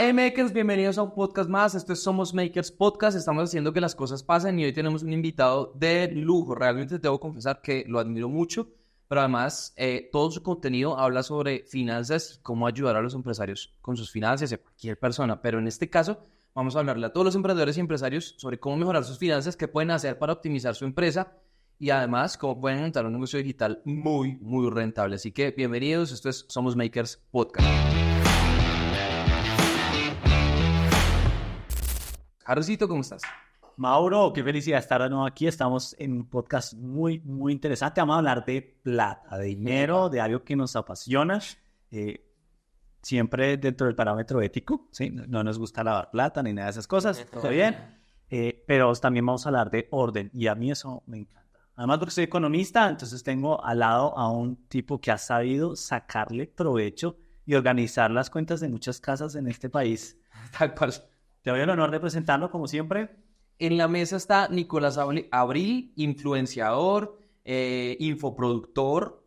Hey Makers, bienvenidos a un podcast más. Esto es Somos Makers Podcast. Estamos haciendo que las cosas pasen y hoy tenemos un invitado de lujo. Realmente te debo confesar que lo admiro mucho, pero además todo su contenido habla sobre finanzas y cómo ayudar a los empresarios con sus finanzas y a cualquier persona. Pero en este caso vamos a hablarle a todos los emprendedores y empresarios sobre cómo mejorar sus finanzas, qué pueden hacer para optimizar su empresa y además cómo pueden montar un negocio digital muy rentable. Así que bienvenidos, esto es Somos Makers Podcast. Jarocito, ¿cómo estás? Mauro, qué felicidad estar de nuevo aquí. Estamos en un podcast muy interesante. Vamos a hablar de plata, de dinero, de algo que nos apasiona. Siempre dentro del parámetro ético, ¿sí? No nos gusta lavar plata ni nada de esas cosas, todo bien. Pero también vamos a hablar de orden y a mí eso me encanta. Además porque soy economista, entonces tengo al lado a un tipo que ha sabido sacarle provecho y organizar las cuentas de muchas casas en este país. Tal cual. Te doy el honor de presentarlo como siempre. En la mesa está Nicolás Abril, influenciador, infoproductor,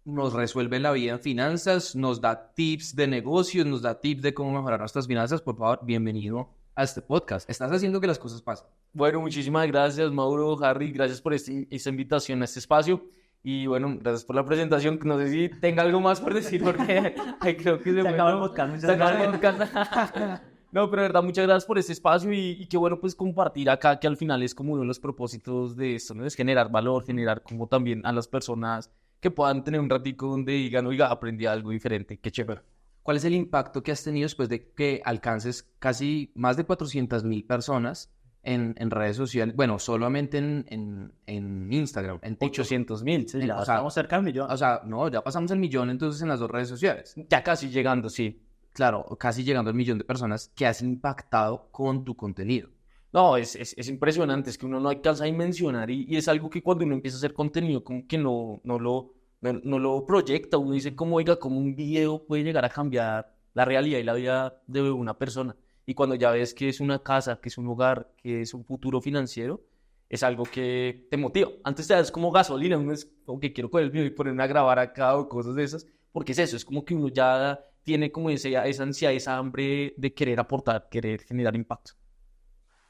nos resuelve la vida en finanzas, nos da tips de negocios, nos da tips de cómo mejorar nuestras finanzas. Por favor, bienvenido a este podcast. Estás haciendo que las cosas pasen. Bueno, muchísimas gracias, Mauro, Harry, gracias por esta invitación a este espacio. Y bueno, gracias por la presentación. No sé si tenga algo más por decir porque creo que se acabó el podcast. Se acabó el podcast. No, pero de verdad, muchas gracias por este espacio y qué bueno pues compartir acá, que al final es como uno de los propósitos de esto, ¿no? Es generar valor, generar como también a las personas que puedan tener un ratico donde digan, oiga, aprendí algo diferente, qué chévere. ¿Cuál es el impacto que has tenido después de que alcances casi más de 400,000 personas en redes sociales? Bueno, solamente en Instagram. En 800,000, sí, ya estamos cerca del millón. O sea, no, ya pasamos el millón entonces en las dos redes sociales. Ya casi llegando, sí. Claro, casi llegando al millón de personas que has impactado con tu contenido. No, es impresionante, es que uno no alcanza a dimensionar y es algo que cuando uno empieza a hacer contenido como que no lo proyecta, uno dice como, oiga, como un video puede llegar a cambiar la realidad y la vida de una persona. Y cuando ya ves que es una casa, que es un hogar, que es un futuro financiero, es algo que te motiva. Antes te das como gasolina, uno es como que quiero coger el video y ponerme a grabar acá o cosas de esas, porque es eso, es como que uno ya tiene como esa ansiedad, esa hambre de querer aportar, querer generar impacto.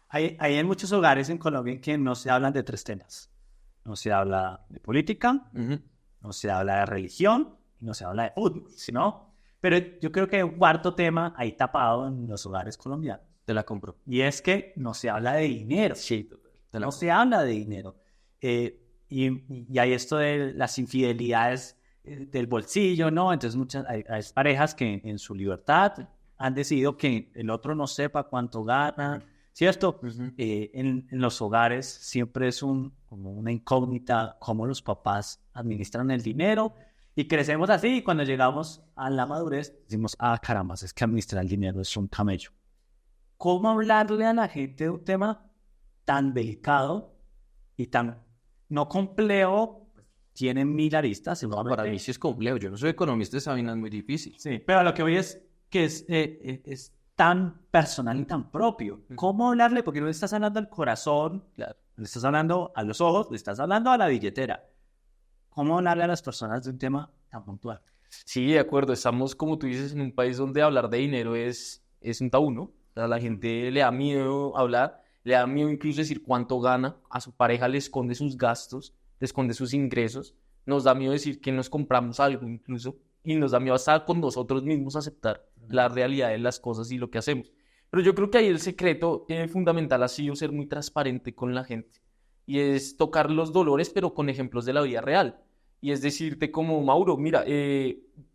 Hay en muchos hogares en Colombia en que no se hablan de tres temas. No se habla de política, no se habla de religión, y no se habla de fútbol, ¿no? Pero yo creo que hay un cuarto tema ahí tapado en los hogares colombianos. Te la compro. Y es que no se habla de dinero. Sí, no se habla de dinero. Y hay esto de las infidelidades del bolsillo, ¿no? Entonces hay parejas que en su libertad han decidido que el otro no sepa cuánto gana, ¿cierto? En los hogares siempre es como una incógnita cómo los papás administran el dinero y crecemos así y cuando llegamos a la madurez decimos, caramba, es que administrar el dinero es un camello. ¿Cómo hablarle a la gente de un tema tan delicado y tan no complejo? Tienen 1,000 aristas. No, para mí sí es complejo. Yo no soy economista, esa vaina es muy difícil. Sí, pero lo que voy es que es tan personal y tan propio. ¿Cómo hablarle? Porque no le estás hablando al corazón, claro, le estás hablando a los ojos, le estás hablando a la billetera. ¿Cómo hablarle a las personas de un tema tan puntual? Sí, de acuerdo. Estamos, como tú dices, en un país donde hablar de dinero es un tabú, ¿no? O sea, a la gente le da miedo hablar, le da miedo incluso decir cuánto gana, a su pareja le esconde sus gastos, le esconde sus ingresos, nos da miedo decir que nos compramos algo incluso, y nos da miedo hasta con nosotros mismos aceptar la realidad de las cosas y lo que hacemos. Pero yo creo que ahí el secreto fundamental ha sido ser muy transparente con la gente, y es tocar los dolores, pero con ejemplos de la vida real, y es decirte como, Mauro, mira,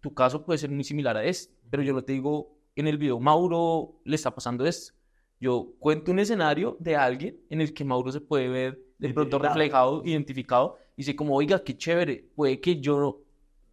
tu caso puede ser muy similar a este, pero yo no te digo en el video, Mauro le está pasando esto. Yo cuento un escenario de alguien en el que Mauro se puede ver de pronto reflejado, identificado, y dice como, oiga, qué chévere, puede que yo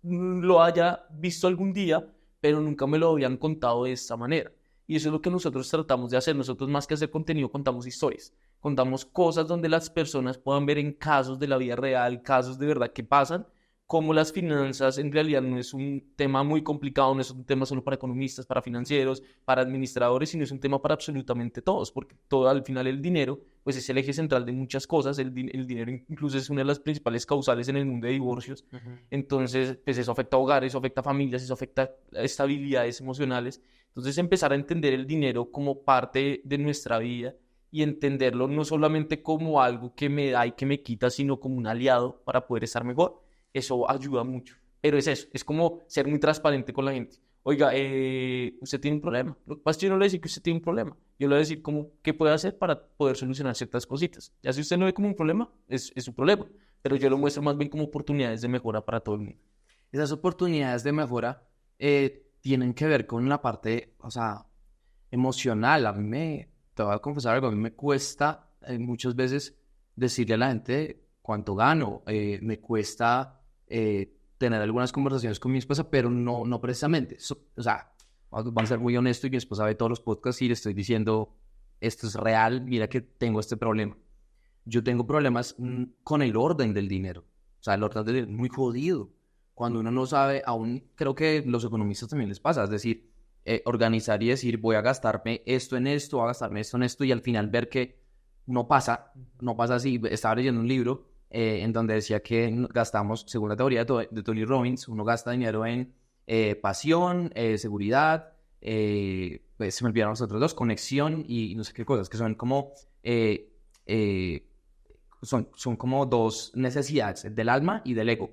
lo haya visto algún día, pero nunca me lo habían contado de esta manera. Y eso es lo que nosotros tratamos de hacer. Nosotros, más que hacer contenido, contamos historias. Contamos cosas donde las personas puedan ver en casos de la vida real, casos de verdad que pasan, cómo las finanzas en realidad no es un tema muy complicado, no es un tema solo para economistas, para financieros, para administradores, sino es un tema para absolutamente todos, porque todo al final el dinero pues es el eje central de muchas cosas, el dinero incluso es una de las principales causales en el mundo de divorcios. Entonces pues eso afecta a hogares, eso afecta a familias, eso afecta a estabilidades emocionales. Entonces empezar a entender el dinero como parte de nuestra vida y entenderlo no solamente como algo que me da y que me quita, sino como un aliado para poder estar mejor, eso ayuda mucho. Pero es eso, es como ser muy transparente con la gente. Oiga, usted tiene un problema. Lo que pasa es que yo no le voy a decir que usted tiene un problema. Yo le voy a decir qué puede hacer para poder solucionar ciertas cositas. Ya si usted no ve como un problema, es su problema. Pero yo lo muestro más bien como oportunidades de mejora para todo el mundo. Esas oportunidades de mejora tienen que ver con la parte, o sea, emocional. Te voy a confesar algo, a mí me cuesta muchas veces decirle a la gente cuánto gano. Me cuesta tener algunas conversaciones con mi esposa, pero no precisamente. O sea, van a ser muy honesto y mi esposa ve todos los podcasts y le estoy diciendo, esto es real, mira que tengo este problema. Yo tengo problemas con el orden del dinero. O sea, el orden del dinero es muy jodido. Cuando uno no sabe, aún creo que los economistas también les pasa, es decir, organizar y decir, voy a gastarme esto en esto, voy a gastarme esto en esto, y al final ver que no pasa así. Estaba leyendo un libro en donde decía que gastamos, según la teoría de Tony Robbins, uno gasta dinero en pasión, seguridad, pues se me olvidaron los otros dos, conexión y no sé qué cosas, que son como... son como dos necesidades, del alma y del ego.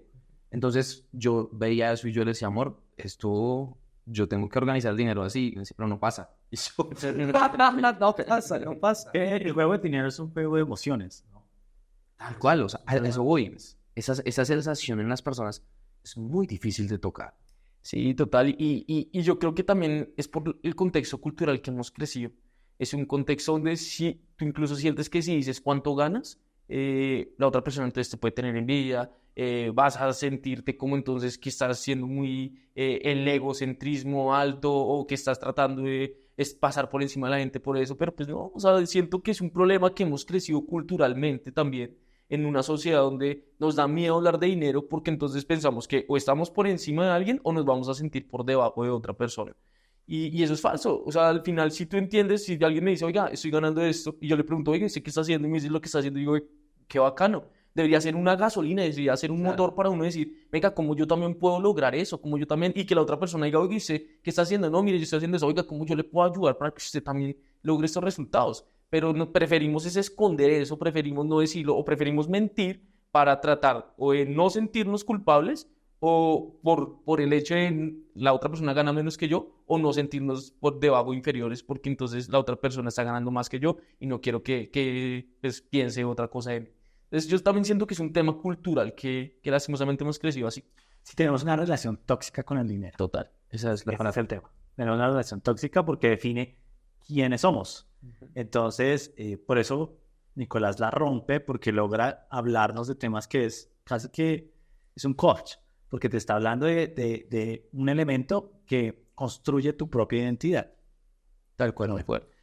Entonces yo veía eso y yo le decía, amor, yo tengo que organizar el dinero así, y me decía, pero no pasa. Y yo, no pasa. El juego de dinero es un juego de emociones, ¿no? Tal cual, o sea, a eso voy. Esa sensación en las personas es muy difícil de tocar. Sí, total. Y yo creo que también es por el contexto cultural que hemos crecido. Es un contexto donde si tú incluso sientes que si dices cuánto ganas, la otra persona entonces te puede tener envidia, vas a sentirte como entonces que estás haciendo muy el egocentrismo alto o que estás tratando de pasar por encima de la gente por eso, pero pues no, o sea, siento que es un problema que hemos crecido culturalmente también en una sociedad donde nos da miedo hablar de dinero porque entonces pensamos que o estamos por encima de alguien o nos vamos a sentir por debajo de otra persona. Y eso es falso. O sea, al final, si tú entiendes, si alguien me dice, oiga, estoy ganando esto, y yo le pregunto, oiga, ¿sé qué está haciendo? Y me dice lo que está haciendo, y digo, qué bacano. Debería ser una gasolina, debería ser un motor para uno decir, venga, como yo también puedo lograr eso, como yo también, y que la otra persona diga, oiga, ¿qué está haciendo? No, mire, yo estoy haciendo eso, oiga, ¿cómo yo le puedo ayudar para que usted también logre estos resultados? Pero no, preferimos es esconder eso, preferimos no decirlo, o preferimos mentir para tratar o de no sentirnos culpables, o por el hecho de la otra persona gana menos que yo, o no sentirnos por debajo inferiores, porque entonces la otra persona está ganando más que yo y no quiero que pues, piense otra cosa de mí. Entonces yo también siento que es un tema cultural que lastimosamente hemos crecido así. Si tenemos una relación tóxica con el dinero. Total. Esa es la Ese es el tema. Tenemos una relación tóxica porque define quiénes somos. Entonces, por eso Nicolás la rompe, porque logra hablarnos de temas que es casi que es un coach, porque te está hablando de un elemento que construye tu propia identidad. Tal cual, muy fuerte.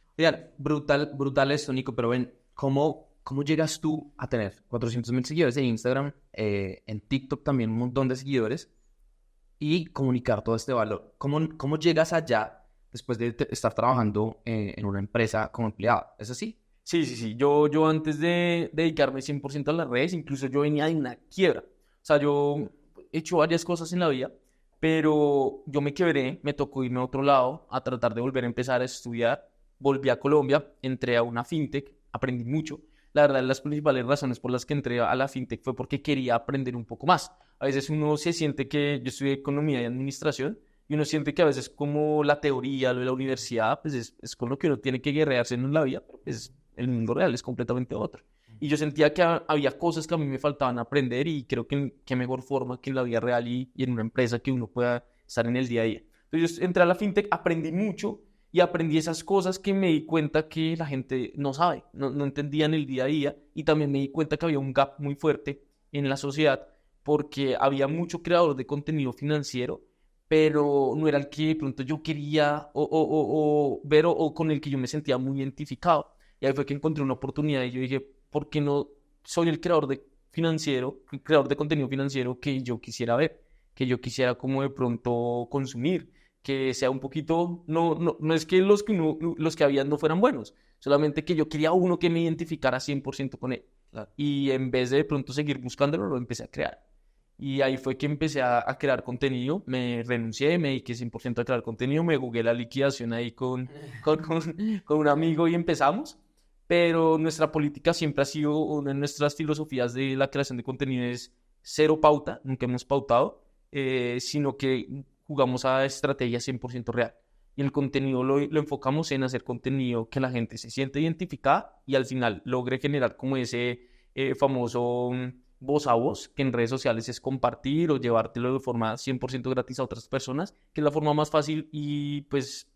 Brutal esto, Nico, pero ven, ¿cómo llegas tú a tener 400,000 seguidores en Instagram, en TikTok también un montón de seguidores, y comunicar todo este valor? ¿Cómo llegas allá después de estar trabajando en una empresa como empleado? ¿Es así? Sí. Yo antes de dedicarme 100% a las redes, incluso yo venía de una quiebra. O sea, yo he hecho varias cosas en la vida, pero yo me quebré, me tocó irme a otro lado a tratar de volver a empezar a estudiar. Volví a Colombia, entré a una fintech, aprendí mucho. La verdad, las principales razones por las que entré a la fintech fue porque quería aprender un poco más. A veces uno se siente que yo estudié economía y administración y uno siente que a veces como la teoría, lo de la universidad, pues es con lo que uno tiene que guerrearse en la vida, pero pues el mundo real es completamente otro. Y yo sentía que había cosas que a mí me faltaban aprender y creo que qué mejor forma que en la vida real y en una empresa que uno pueda estar en el día a día. Entonces yo entré a la fintech, aprendí mucho y aprendí esas cosas que me di cuenta que la gente no sabe, no entendía en el día a día, y también me di cuenta que había un gap muy fuerte en la sociedad porque había mucho creador de contenido financiero, pero no era el que de pronto yo quería o ver o con el que yo me sentía muy identificado. Y ahí fue que encontré una oportunidad y yo dije, ¿por qué no soy el creador el creador de contenido financiero que yo quisiera ver, que yo quisiera como de pronto consumir? Que sea un poquito, no es que los que habían no fueran buenos, solamente que yo quería uno que me identificara 100% con él. Claro. Y en vez de pronto seguir buscándolo, lo empecé a crear. Y ahí fue que empecé a crear contenido, me renuncié, me dediqué 100% a crear contenido, me jugué la liquidación ahí con un amigo y empezamos. Pero nuestra política siempre ha sido, una de nuestras filosofías de la creación de contenido es cero pauta, nunca hemos pautado, sino que jugamos a estrategia 100% real. Y el contenido lo enfocamos en hacer contenido que la gente se siente identificada y al final logre generar como ese famoso voz a voz, que en redes sociales es compartir o llevártelo de forma 100% gratis a otras personas, que es la forma más fácil y pues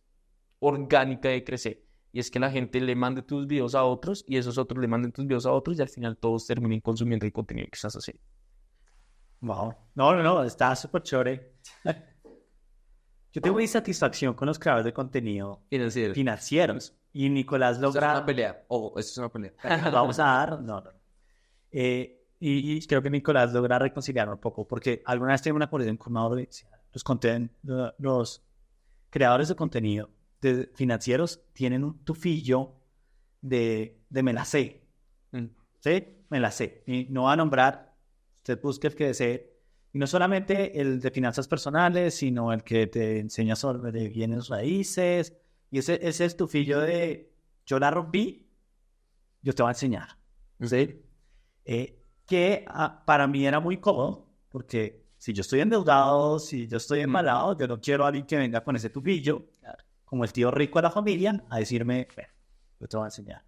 orgánica de crecer. Y es que la gente le mande tus videos a otros y esos otros le manden tus videos a otros y al final todos terminen consumiendo el contenido que estás haciendo. Wow. No, está súper chévere. Yo tengo insatisfacción con los creadores de contenido Financiero. financieros. Y Nicolás Esto es logra... una pelea. Ojo, esto es una pelea. Vamos a dar... No. Y creo que Nicolás logra reconciliar un poco, porque alguna vez tengo una conversación con Mauro y decía, los creadores de contenido financieros tienen un tufillo de me la sé. ¿Sí? Me la sé. Y no va a nombrar, usted busque el que desee. Y no solamente el de finanzas personales, sino el que te enseña sobre bienes raíces. Y ese es el tufillo de yo la rompí, yo te voy a enseñar. ¿Sí? Que para mí era muy cómodo, porque si yo estoy endeudado, si yo estoy embalado, yo no quiero a alguien que venga con ese tufillo, como el tío rico de la familia, a decirme, bueno, yo te voy a enseñar.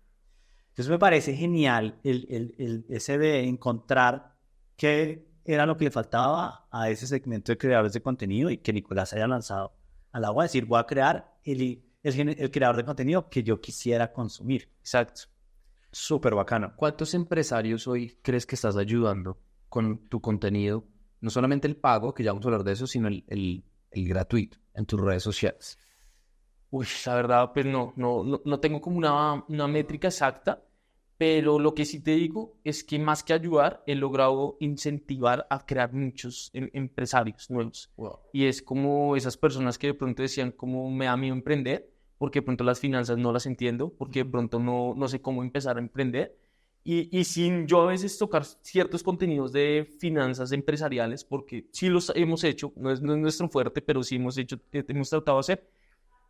Entonces me parece genial ese de encontrar qué era lo que le faltaba a ese segmento de creadores de contenido y que Nicolás haya lanzado al agua, decir, voy a crear el creador de contenido que yo quisiera consumir. Exacto. Súper bacano. ¿Cuántos empresarios hoy crees que estás ayudando con tu contenido? No solamente el pago, que ya vamos a hablar de eso, sino el gratuito en tus redes sociales. Uy, la verdad, pues no tengo como una métrica exacta, pero lo que sí te digo es que más que ayudar, he logrado incentivar a crear muchos empresarios nuevos. Wow. Y es como esas personas que de pronto decían como me da miedo emprender, porque de pronto las finanzas no las entiendo, porque de pronto no sé cómo empezar a emprender. Y sin yo a veces tocar ciertos contenidos de finanzas empresariales, porque sí los hemos hecho, no es nuestro fuerte, pero sí hemos tratado de hacer.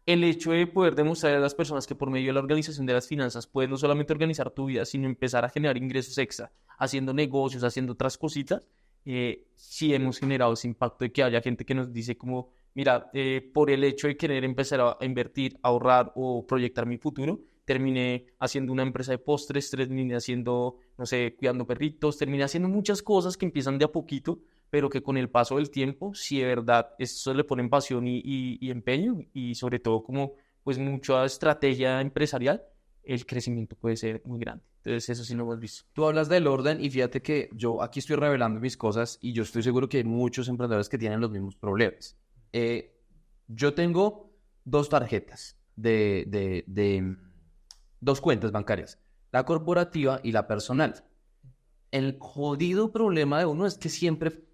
El hecho de poder demostrar a las personas que por medio de la organización de las finanzas puedes no solamente organizar tu vida, sino empezar a generar ingresos extra, haciendo negocios, haciendo otras cositas, sí hemos generado ese impacto de que haya gente que nos dice como, mira, por el hecho de querer empezar a invertir, ahorrar o proyectar mi futuro, terminé haciendo una empresa de postres, terminé haciendo, no sé, cuidando perritos, terminé haciendo muchas cosas que empiezan de a poquito, pero que con el paso del tiempo, si de verdad esto le ponen pasión y empeño y sobre todo como pues mucha estrategia empresarial, el crecimiento puede ser muy grande. Entonces eso sí lo hemos visto. Tú hablas del orden y fíjate que yo aquí estoy revelando mis cosas y yo estoy seguro que hay muchos emprendedores que tienen los mismos problemas. Yo tengo 2 tarjetas dos cuentas bancarias, la corporativa y la personal. El jodido problema de uno es que siempre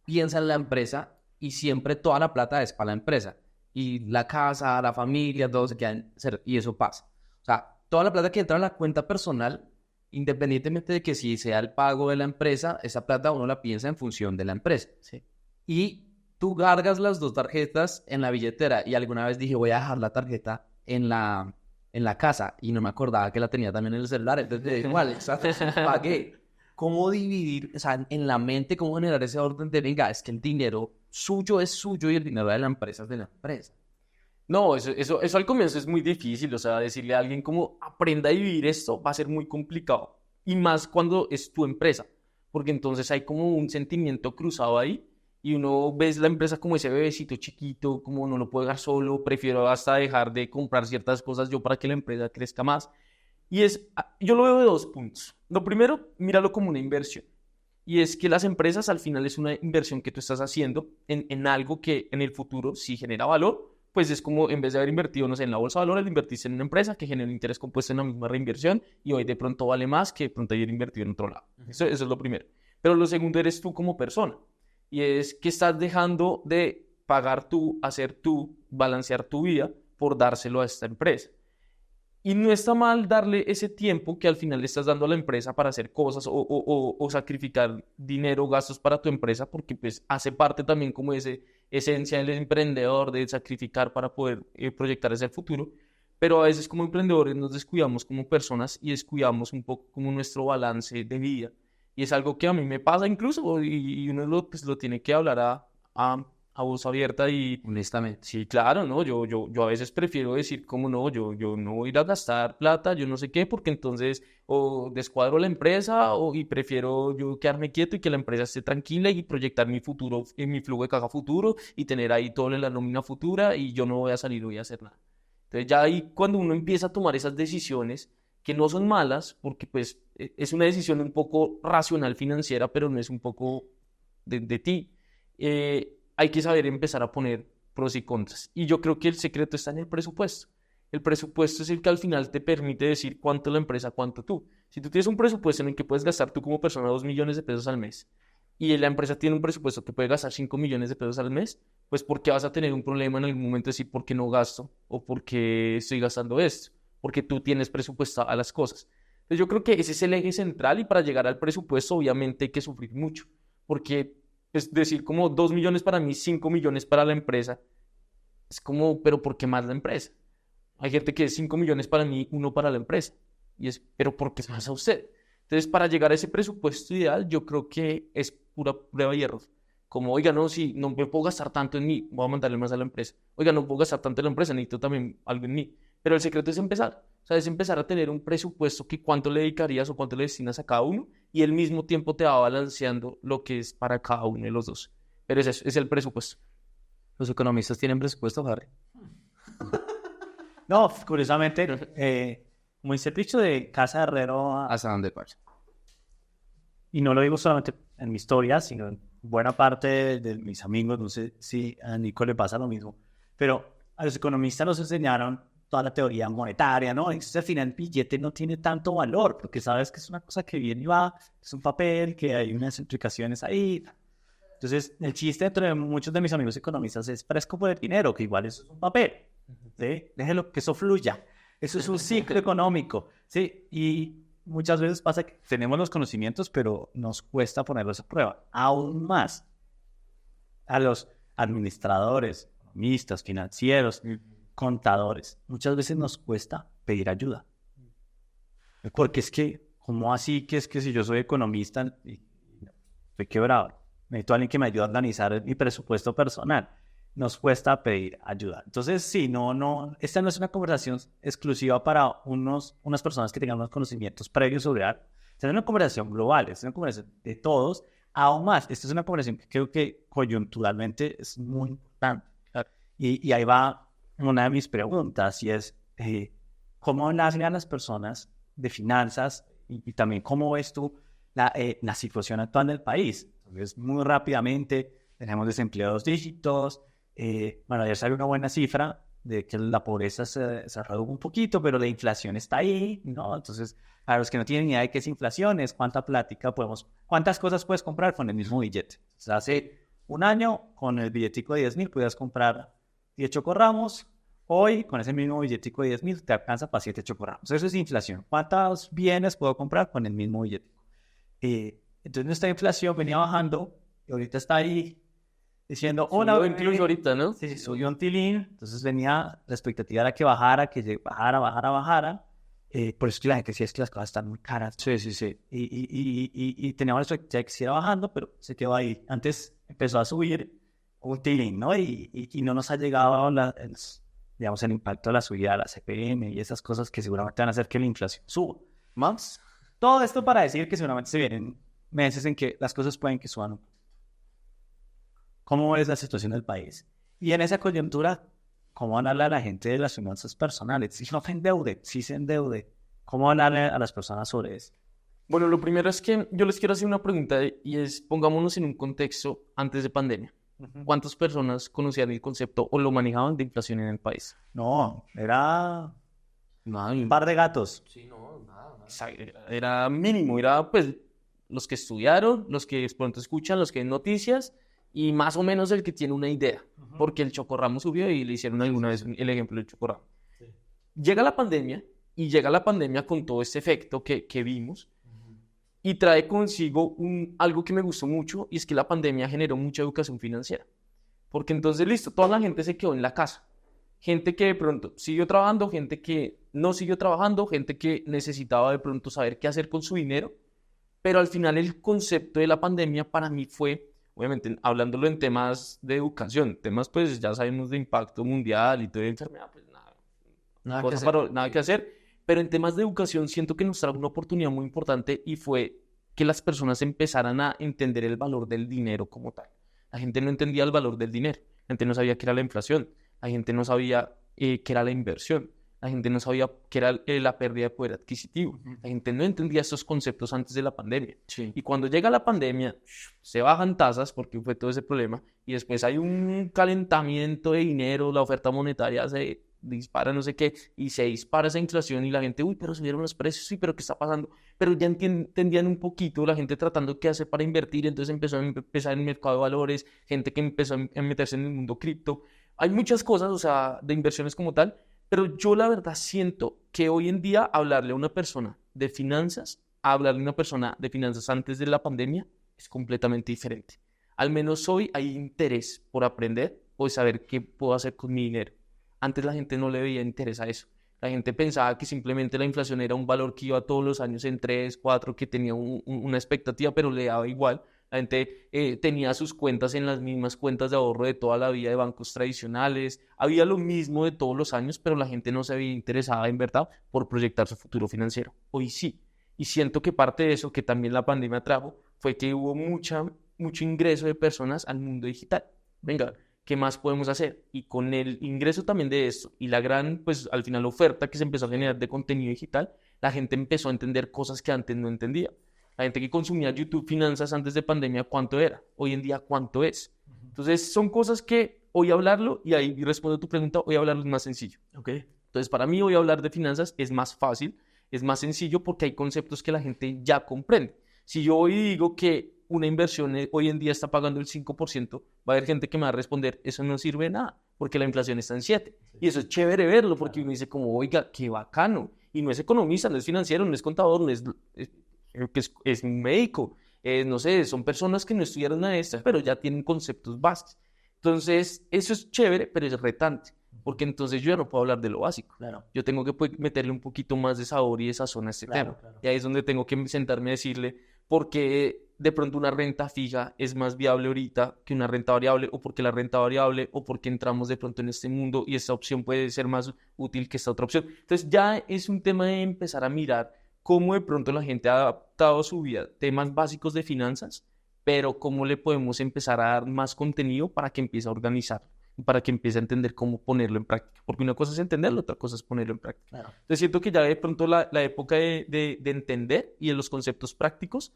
piensa en la empresa y siempre toda la plata es para la empresa. Y la casa, la familia, todos se quedan y eso pasa. O sea, toda la plata que entra en la cuenta personal, independientemente de que si sea el pago de la empresa, esa plata uno la piensa en función de la empresa. Sí. Y tú cargas las 2 tarjetas en la billetera y alguna vez dije voy a dejar la tarjeta en la casa y no me acordaba que la tenía también en el celular. Entonces igual, pagué. ¿Cómo dividir, o sea, en la mente, cómo generar ese orden de, venga, es que el dinero suyo es suyo y el dinero de la empresa es de la empresa? No, eso al comienzo es muy difícil, o sea, decirle a alguien como aprenda a vivir esto va a ser muy complicado, y más cuando es tu empresa, porque entonces hay como un sentimiento cruzado ahí, y uno ves la empresa como ese bebecito chiquito, como no lo puedo dejar solo, prefiero hasta dejar de comprar ciertas cosas yo para que la empresa crezca más. Y yo lo veo de 2 puntos. Lo primero, míralo como una inversión. Y es que las empresas al final es una inversión que tú estás haciendo en algo que en el futuro, si genera valor, pues es como en vez de haber invertido, no sé, en la bolsa de valores, lo invertiste en una empresa que genera un interés compuesto en la misma reinversión y hoy de pronto vale más que de pronto haber invertido en otro lado. Eso es lo primero. Pero lo segundo eres tú como persona. Y es que estás dejando de pagar tú, hacer tú, balancear tu vida por dárselo a esta empresa. Y no está mal darle ese tiempo que al final le estás dando a la empresa para hacer cosas o sacrificar dinero o gastos para tu empresa, porque pues hace parte también como ese esencia del emprendedor de sacrificar para poder proyectar hacia el futuro. Pero a veces como emprendedores nos descuidamos como personas y descuidamos un poco como nuestro balance de vida. Y es algo que a mí me pasa incluso y uno pues, lo tiene que hablar a voz abierta y Honestamente. sí, claro, ¿no? Yo a veces prefiero decir como no, yo no voy a ir a gastar plata, yo no sé qué, porque entonces o descuadro la empresa y prefiero yo quedarme quieto y que la empresa esté tranquila y proyectar mi futuro, en mi flujo de caja futuro y tener ahí todo en la nómina futura y yo no voy a salir, no voy a hacer nada. Entonces ya ahí cuando uno empieza a tomar esas decisiones que no son malas, porque pues es una decisión un poco racional financiera, pero no es un poco de ti. Hay que saber empezar a poner pros y contras. Y yo creo que el secreto está en el presupuesto. El presupuesto es el que al final te permite decir cuánto la empresa, cuánto tú. Si tú tienes un presupuesto en el que puedes gastar tú como persona 2 millones de pesos al mes y la empresa tiene un presupuesto que puede gastar 5 millones de pesos al mes, pues ¿por qué vas a tener un problema en algún momento de decir por qué no gasto o por qué estoy gastando esto? Porque tú tienes presupuestadas las cosas. Entonces yo creo que ese es el eje central y para llegar al presupuesto obviamente hay que sufrir mucho, porque es decir, como 2 millones para mí, 5 millones para la empresa. Es como, pero ¿por qué más la empresa? Hay gente que es 5 millones para mí, 1 para la empresa. Y es, pero ¿por qué más a usted? Entonces, para llegar a ese presupuesto ideal, yo creo que es pura prueba y error. Como, oiga, no, si no me puedo gastar tanto en mí, voy a mandarle más a la empresa. Oiga, no puedo gastar tanto en la empresa, necesito también algo en mí. Pero el secreto es empezar. O sea, es empezar a tener un presupuesto que cuánto le dedicarías o cuánto le destinas a cada uno y al mismo tiempo te va balanceando lo que es para cada uno de los dos. Pero es eso, es el presupuesto. Los economistas tienen presupuesto, Harry. No, curiosamente, como dice el dicho de casa de herrero, ¿Hasta dónde pasa? y no lo digo solamente en mi historia, sino en buena parte de mis amigos, no sé si a Nico le pasa lo mismo, pero a los economistas nos enseñaron toda la teoría monetaria, ¿no? Entonces al final el billete no tiene tanto valor, porque sabes que es una cosa que viene y va, es un papel, que hay unas implicaciones ahí. Entonces el chiste entre muchos de mis amigos economistas es fresco por el dinero, que igual eso es un papel, ¿sí? Déjelo que eso fluya. Eso es un ciclo económico, ¿sí? Y muchas veces pasa que tenemos los conocimientos, pero nos cuesta ponerlos a prueba. Aún más a los administradores, economistas, financieros, contadores. Muchas veces nos cuesta pedir ayuda. Porque es que, ¿cómo así que es que si yo soy economista y estoy quebrado? Necesito a alguien que me ayude a organizar mi presupuesto personal. Nos cuesta pedir ayuda. Entonces, sí, esta no es una conversación exclusiva para unas personas que tengan unos conocimientos previos sobre arte. Esta es una conversación global, es una conversación de todos. Aún más, esta es una conversación que creo que coyunturalmente es muy importante. Y ahí va una de mis preguntas, y es, ¿cómo hablarle a las personas de finanzas y también cómo ves tú la situación actual del país? Entonces, muy rápidamente, tenemos desempleo de 2 dígitos. Bueno, ayer salió una buena cifra de que la pobreza se redujo un poquito, pero la inflación está ahí, ¿no? Entonces, a los que no tienen ni idea de qué es inflación, es cuántas cosas puedes comprar con el mismo billete. O sea, hace un año, con el billetico de 10,000, podías comprar 10 chocorramos. Hoy, con ese mismo billetico de 10,000, te alcanza para 7 chocorramos. Eso es inflación. ¿Cuántos bienes puedo comprar con el mismo billetico? Entonces, nuestra inflación venía bajando y ahorita está ahí diciendo, hola, incluso ahorita, ¿no? Sí, subió un tilín. Entonces venía, la expectativa era que bajara, bajara. Por eso es que la gente decía, es que las cosas están muy caras. Sí, sí, sí. Y teníamos la expectativa de que siguiera bajando, pero se quedó ahí. Antes empezó a subir un tilín, ¿no? Y no nos ha llegado digamos, el impacto de la subida de la CPM y esas cosas que seguramente van a hacer que la inflación suba. ¿Más? Todo esto para decir que seguramente se vienen meses en que las cosas pueden que suban un poco. ¿Cómo es la situación del país? Y en esa coyuntura, ¿cómo hablarle a la gente de las finanzas personales? Si no se endeude, ¿cómo hablarle a las personas sobre eso? Bueno, lo primero es que yo les quiero hacer una pregunta y es, pongámonos en un contexto antes de pandemia. ¿Cuántas personas conocían el concepto o lo manejaban de inflación en el país? No, era Nada, un par de gatos. Sí, no, nada. O sea, era mínimo, era pues los que estudiaron, los que de pronto escuchan, los que ven noticias y más o menos el que tiene una idea, porque el chocorramo subió y le hicieron alguna vez el ejemplo del chocorramo. Sí. Llega la pandemia Y llega la pandemia con todo este efecto que vimos y trae consigo algo que me gustó mucho, y es que la pandemia generó mucha educación financiera. Porque entonces, listo, toda la gente se quedó en la casa. Gente que de pronto siguió trabajando, gente que no siguió trabajando, gente que necesitaba de pronto saber qué hacer con su dinero. Pero al final el concepto de la pandemia para mí fue, obviamente, hablándolo en temas de educación, temas pues ya sabemos de impacto mundial y toda enfermedad, pues nada que hacer. Pero en temas de educación siento que nos trajo una oportunidad muy importante, y fue que las personas empezaran a entender el valor del dinero como tal. La gente no entendía el valor del dinero, la gente no sabía qué era la inflación, la gente no sabía qué era la inversión, la gente no sabía qué era la pérdida de poder adquisitivo, la gente no entendía estos conceptos antes de la pandemia. Sí. Y cuando llega la pandemia, se bajan tasas porque fue todo ese problema, y después hay un calentamiento de dinero, la oferta monetaria se dispara, no sé qué, y se dispara esa inflación, y la gente, uy, pero subieron los precios, sí, pero ¿qué está pasando? Pero ya entendían un poquito, la gente tratando qué hacer para invertir, entonces empezó a empezar el mercado de valores, gente que empezó a meterse en el mundo cripto. Hay muchas cosas, o sea, de inversiones como tal, pero yo la verdad siento que hoy en día hablarle a una persona de finanzas, a hablarle a una persona de finanzas antes de la pandemia, es completamente diferente. Al menos hoy hay interés por aprender o saber qué puedo hacer con mi dinero. Antes la gente no le veía interés a eso. La gente pensaba que simplemente la inflación era un valor que iba todos los años en 3, 4, que tenía una expectativa, pero le daba igual. La gente tenía sus cuentas en las mismas cuentas de ahorro de toda la vida de bancos tradicionales. Había lo mismo de todos los años, pero la gente no se había interesado en verdad por proyectar su futuro financiero. Hoy sí. Y siento que parte de eso que también la pandemia trajo fue que hubo mucho ingreso de personas al mundo digital. Venga, ¿qué más podemos hacer? Y con el ingreso también de esto y la gran, pues al final, oferta que se empezó a generar de contenido digital, la gente empezó a entender cosas que antes no entendía. La gente que consumía YouTube Finanzas antes de pandemia, ¿cuánto era? Hoy en día, ¿cuánto es? Entonces, son cosas que hoy hablarlo, y ahí respondo a tu pregunta, hoy hablarlo es más sencillo. Okay. Entonces, para mí hoy hablar de finanzas es más fácil, es más sencillo, porque hay conceptos que la gente ya comprende. Si yo hoy digo que una inversión hoy en día está pagando el 5%, va a haber gente que me va a responder, eso no sirve de nada, porque la inflación está en 7%. Y eso es chévere verlo, porque uno dice como, oiga, qué bacano. Y no es economista, no es financiero, no es contador, no es un médico. No sé, son personas que no estudiaron nada de esto, pero ya tienen conceptos básicos. Entonces, eso es chévere, pero es retante, porque entonces yo ya no puedo hablar de lo básico. Claro. Yo tengo que meterle un poquito más de sabor y de sazón a este tema. Claro. Y ahí es donde tengo que sentarme a decirle por qué de pronto una renta fija es más viable ahorita que una renta variable, o porque la renta variable, o porque entramos de pronto en este mundo y esta opción puede ser más útil que esta otra opción. Entonces ya es un tema de empezar a mirar cómo de pronto la gente ha adaptado a su vida temas básicos de finanzas, pero cómo le podemos empezar a dar más contenido para que empiece a organizar, para que empiece a entender cómo ponerlo en práctica. Porque una cosa es entenderlo, otra cosa es ponerlo en práctica. Claro. Entonces siento que ya de pronto la época de entender y de los conceptos prácticos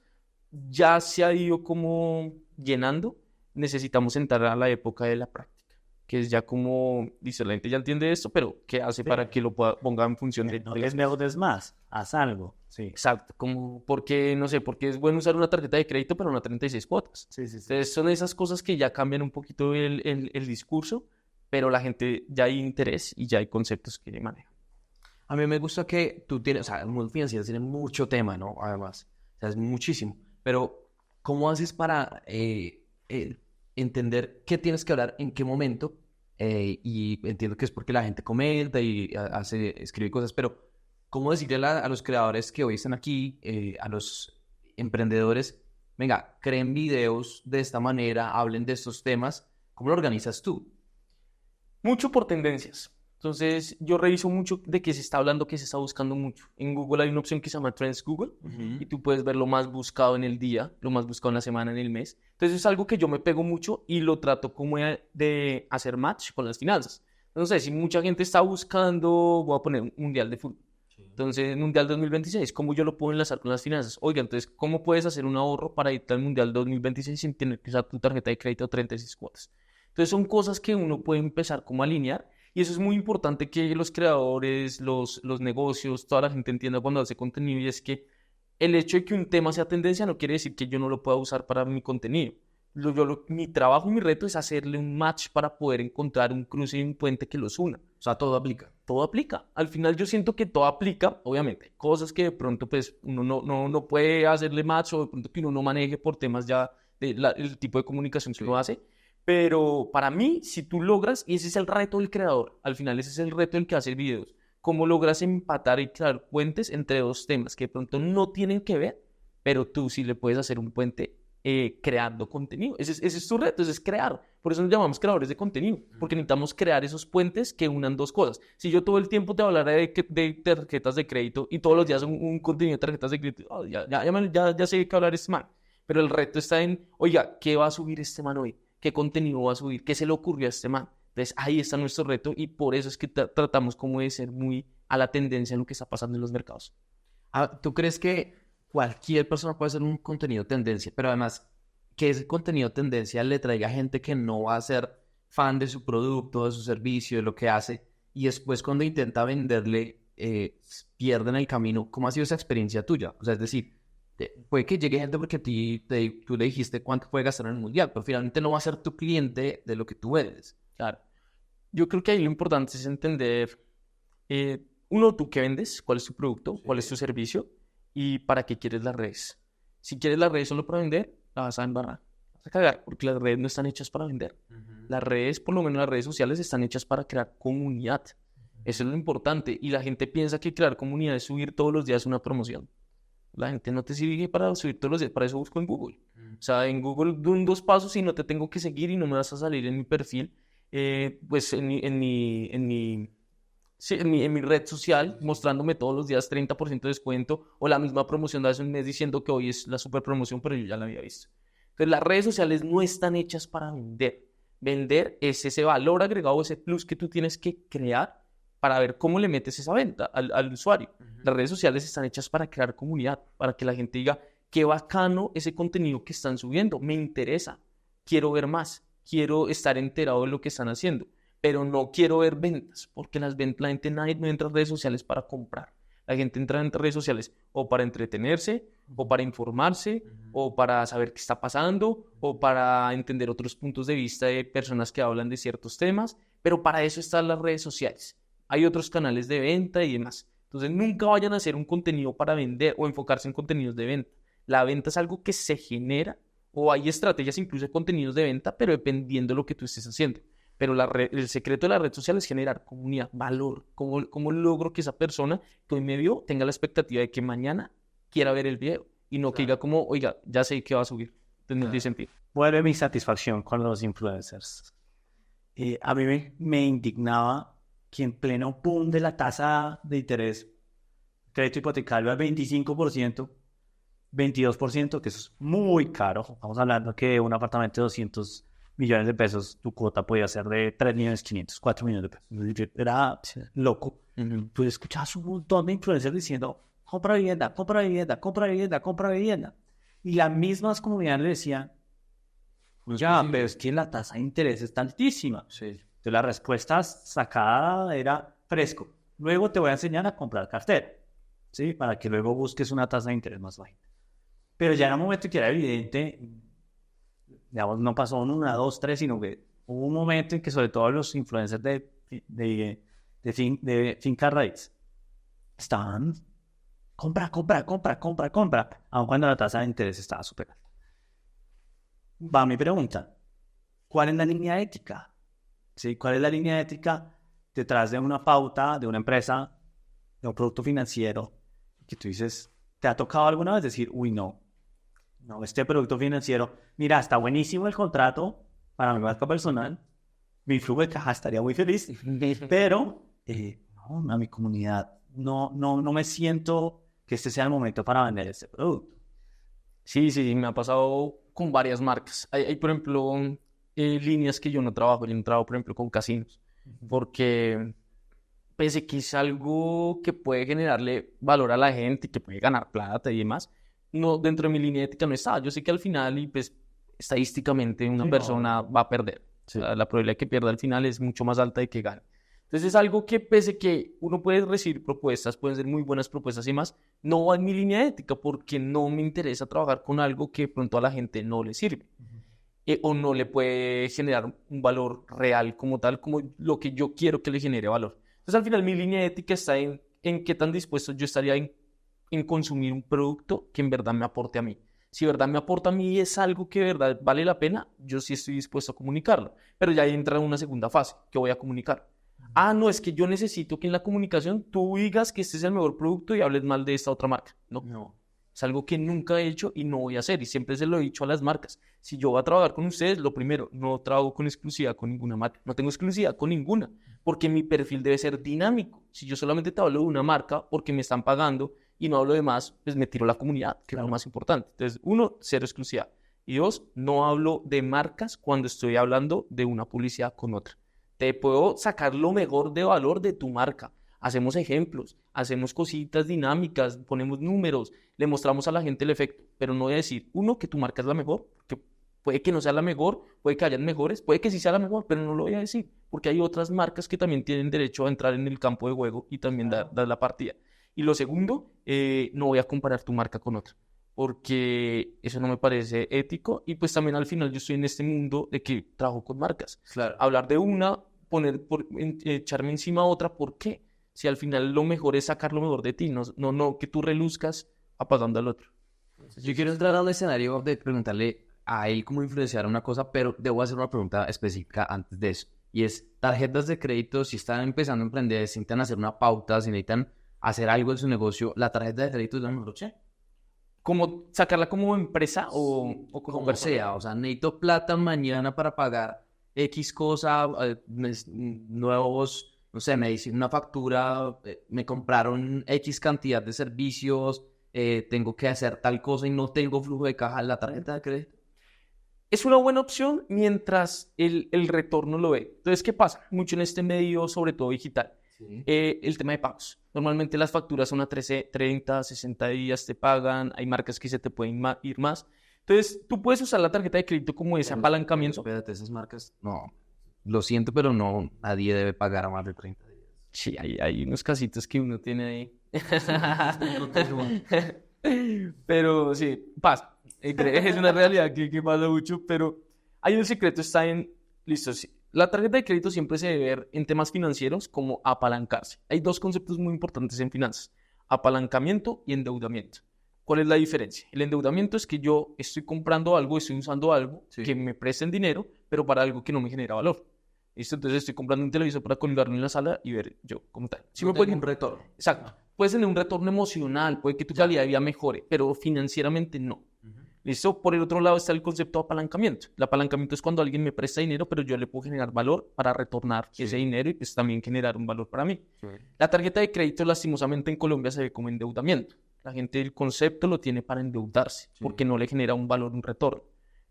ya se ha ido como llenando. Necesitamos entrar a la época de la práctica, que es ya como, dice, la gente ya entiende esto, pero ¿qué hace para que lo ponga en función de No les deudes más, haz algo. Sí. Exacto, como porque, no sé, porque es bueno usar una tarjeta de crédito para una 36 cuotas. Sí. Entonces son esas cosas que ya cambian un poquito el discurso, pero la gente ya hay interés y ya hay conceptos que manejan. A mí me gusta que tú tienes, o sea, el mundo financiero tiene mucho tema, ¿no? Además, o sea, es muchísimo. Pero, ¿cómo haces para entender qué tienes que hablar en qué momento? Y entiendo que es porque la gente comenta y escribe cosas, pero ¿cómo decirle a los creadores que hoy están aquí, a los emprendedores, venga, creen videos de esta manera, hablen de estos temas? ¿Cómo lo organizas tú? Mucho por tendencias. Entonces, yo reviso mucho de qué se está hablando, qué se está buscando mucho. En Google hay una opción que se llama Trends Google, y tú puedes ver lo más buscado en el día, lo más buscado en la semana, en el mes. Entonces, es algo que yo me pego mucho y lo trato como de hacer match con las finanzas. Entonces, si mucha gente está buscando, voy a poner un mundial de fútbol. Entonces, Mundial 2026, ¿cómo yo lo puedo enlazar con las finanzas? Oiga, entonces, ¿cómo puedes hacer un ahorro para irte al Mundial 2026 sin tener que usar tu tarjeta de crédito 36 cuotas? Entonces, son cosas que uno puede empezar como a alinear. Y eso es muy importante que los creadores, los negocios, toda la gente entienda cuando hace contenido, y es que el hecho de que un tema sea tendencia no quiere decir que yo no lo pueda usar para mi contenido. mi trabajo, mi reto es hacerle un match para poder encontrar un cruce y un puente que los una. O sea, todo aplica. Todo aplica. Al final yo siento que todo aplica, obviamente. Cosas que de pronto pues uno no puede hacerle match o de pronto que uno no maneje por temas ya el tipo de comunicación que uno hace. Pero para mí, si tú logras, y ese es el reto del creador, al final ese es el reto del que hace videos, cómo logras empatar y crear puentes entre dos temas que de pronto no tienen que ver, pero tú sí le puedes hacer un puente creando contenido. Ese es tu reto, ese es crear. Por eso nos llamamos creadores de contenido, porque necesitamos crear esos puentes que unan dos cosas. Si yo todo el tiempo te hablara de tarjetas de crédito y todos los días un contenido de tarjetas de crédito, ya sé qué hablar este man. Pero el reto está en, oiga, ¿qué va a subir este man hoy? ¿Qué contenido va a subir? ¿Qué se le ocurrió a este man? Entonces ahí está nuestro reto y por eso es que tratamos como de ser muy a la tendencia en lo que está pasando en los mercados. ¿Tú crees que cualquier persona puede hacer un contenido tendencia, pero además que ese contenido tendencia le traiga gente que no va a ser fan de su producto, de su servicio, de lo que hace, y después cuando intenta venderle, pierden el camino? ¿Cómo ha sido esa experiencia tuya? O sea, es decir, puede que llegue gente porque tú le dijiste cuánto puede gastar en el mundial, pero finalmente no va a ser tu cliente de lo que tú vendes. Claro. Yo creo que ahí lo importante es entender, uno, tú qué vendes, cuál es tu producto, cuál es tu servicio y para qué quieres las redes. Si quieres las redes solo para vender, la vas a embarrar. Vas a cagar porque las redes no están hechas para vender. Las redes, por lo menos las redes sociales, están hechas para crear comunidad. Eso es lo importante. Y la gente piensa que crear comunidad es subir todos los días una promoción. La gente no te sigue para subir todos los días, para eso busco en Google. O sea, en Google doy un 2 pasos y no te tengo que seguir y no me vas a salir en mi perfil, pues en mi red social, mostrándome todos los días 30% de descuento o la misma promoción de hace un mes diciendo que hoy es la super promoción, pero yo ya la había visto. Entonces, las redes sociales no están hechas para vender. Vender es ese valor agregado, ese plus que tú tienes que crear para ver cómo le metes esa venta al usuario. Las redes sociales están hechas para crear comunidad, para que la gente diga, qué bacano ese contenido que están subiendo, me interesa, quiero ver más, quiero estar enterado de lo que están haciendo, pero no quiero ver ventas, porque la gente no entra en redes sociales para comprar. La gente entra en redes sociales o para entretenerse, o para informarse, o para saber qué está pasando, o para entender otros puntos de vista de personas que hablan de ciertos temas, pero para eso están las redes sociales. Hay otros canales de venta y demás. Entonces, nunca vayan a hacer un contenido para vender o enfocarse en contenidos de venta. La venta es algo que se genera, o hay estrategias incluso de contenidos de venta, pero dependiendo de lo que tú estés haciendo. Pero el secreto de la red social es generar comunidad, valor. ¿Cómo logro que esa persona que hoy me vio tenga la expectativa de que mañana quiera ver el video? Y no que diga como, oiga, ya sé que va a subir. Entonces no tiene sentido. Vuelve mi satisfacción con los influencers. A mí me indignaba que en pleno boom de la tasa de interés, crédito hipotecario al 25%, 22%, que eso es muy caro. Estamos hablando que un apartamento de 200 millones de pesos, tu cuota podía ser de 3.500.000, 4 millones de pesos. Era loco. Tú escuchabas un montón de influencers diciendo, compra vivienda, compra vivienda, compra vivienda, compra vivienda. Y las mismas comunidades le decían, ya, pero es que la tasa de interés está altísima. Sí. Entonces la respuesta sacada era fresco. Luego te voy a enseñar a comprar cartera, ¿sí? Para que luego busques una tasa de interés más baja. Pero ya en un momento que era evidente, digamos, no pasó una, dos, tres, sino que hubo un momento en que sobre todo los influencers de finca raíz estaban compra, aun cuando la tasa de interés estaba súper alta. Va mi pregunta, ¿cuál es la línea ética? ¿Sí? ¿Cuál es la línea ética detrás de una pauta, de una empresa, de un producto financiero? Que tú dices, ¿te ha tocado alguna vez decir, uy, no, este producto financiero, mira, está buenísimo el contrato para mi marca personal, mi flujo de caja estaría muy feliz, pero no, a mi comunidad, no me siento que este sea el momento para vender este producto? Sí, me ha pasado con varias marcas. Hay por ejemplo, líneas que yo no trabajo, por ejemplo, con casinos, porque pese que es algo que puede generarle valor a la gente, que puede ganar plata y demás, no, dentro de mi línea ética no está. Yo sé que al final, y pues estadísticamente, una persona va a perder. Sí. O sea, la probabilidad de que pierda al final es mucho más alta de que gane. Entonces es algo que pese que uno puede recibir propuestas, pueden ser muy buenas propuestas y más, no va en mi línea ética porque no me interesa trabajar con algo que pronto a la gente no le sirve. o no le puede generar un valor real como tal, como lo que yo quiero que le genere valor. Entonces, al final, mi línea ética está en qué tan dispuesto yo estaría en consumir un producto que en verdad me aporte a mí. Si de verdad me aporta a mí y es algo que de verdad vale la pena, yo sí estoy dispuesto a comunicarlo. Pero ya entra en una segunda fase, que voy a comunicar. Ah, no, es que yo necesito que en la comunicación tú digas que este es el mejor producto y hables mal de esta otra marca. No. Es algo que nunca he hecho y no voy a hacer. Y siempre se lo he dicho a las marcas. Si yo voy a trabajar con ustedes, lo primero, no trabajo con exclusividad con ninguna marca. No tengo exclusividad con ninguna, porque mi perfil debe ser dinámico. Si yo solamente te hablo de una marca porque me están pagando y no hablo de más, pues me tiro a la comunidad, que es lo más importante. Entonces, 1, cero exclusividad. Y 2, no hablo de marcas cuando estoy hablando de una publicidad con otra. Te puedo sacar lo mejor de valor de tu marca. Hacemos ejemplos, hacemos cositas dinámicas, ponemos números, le mostramos a la gente el efecto, pero no voy a decir, 1, que tu marca es la mejor, que puede que no sea la mejor, puede que hayan mejores, puede que sí sea la mejor, pero no lo voy a decir, porque hay otras marcas que también tienen derecho a entrar en el campo de juego y también dar la partida. Y lo segundo, no voy a comparar tu marca con otra, porque eso no me parece ético. Y pues también al final yo estoy en este mundo de que trabajo con marcas. Claro. Hablar de una, echarme encima a otra, ¿por qué? Si al final lo mejor es sacar lo mejor de ti, no que tú reluzcas apagando al otro. Yo quiero entrar a un escenario de preguntarle a él cómo influenciar una cosa, pero debo hacer una pregunta específica antes de eso. Y es, tarjetas de crédito, si están empezando a emprender, si necesitan hacer una pauta, si necesitan hacer algo en su negocio, ¿la tarjeta de crédito es la mejor opción? ¿Cómo sacarla como empresa o Como sea, o sea, necesito plata mañana para pagar X cosa, nuevos, no sé, me dicen una factura, me compraron X cantidad de servicios, tengo que hacer tal cosa y no tengo flujo de caja en la tarjeta de crédito? Es una buena opción mientras el retorno lo ve. Entonces, ¿qué pasa? Mucho en este medio, sobre todo digital. Sí. El tema de pagos. Normalmente las facturas son a 13, 30, 60 días te pagan. Hay marcas que se te pueden ir más. Entonces, tú puedes usar la tarjeta de crédito como ese apalancamiento. Espérate, esas marcas, no, lo siento, pero no, nadie debe pagar a más de 30 días. Sí, hay unos casitos que uno tiene ahí. Pero sí, pasa. Es una realidad que pasa mucho, pero hay un secreto, está en, listo, sí. La tarjeta de crédito siempre se debe ver en temas financieros como apalancarse. Hay dos conceptos muy importantes en finanzas, apalancamiento y endeudamiento. ¿Cuál es la diferencia? El endeudamiento es que yo estoy comprando algo, estoy usando algo que me presten dinero, pero para algo que no me genera valor. ¿Listo? Entonces estoy comprando un televisor para colgarlo en la sala y ver yo como tal. Sí, me puede un retorno. Exacto. Puedes tener un retorno emocional, puede que tu calidad de vida mejore, pero financieramente no. ¿Listo? Por el otro lado está el concepto de apalancamiento. El apalancamiento es cuando alguien me presta dinero, pero yo le puedo generar valor para retornar ese dinero y pues también generar un valor para mí. Sí. La tarjeta de crédito, lastimosamente, en Colombia se ve como endeudamiento. La gente, el concepto lo tiene para endeudarse, porque no le genera un valor, un retorno.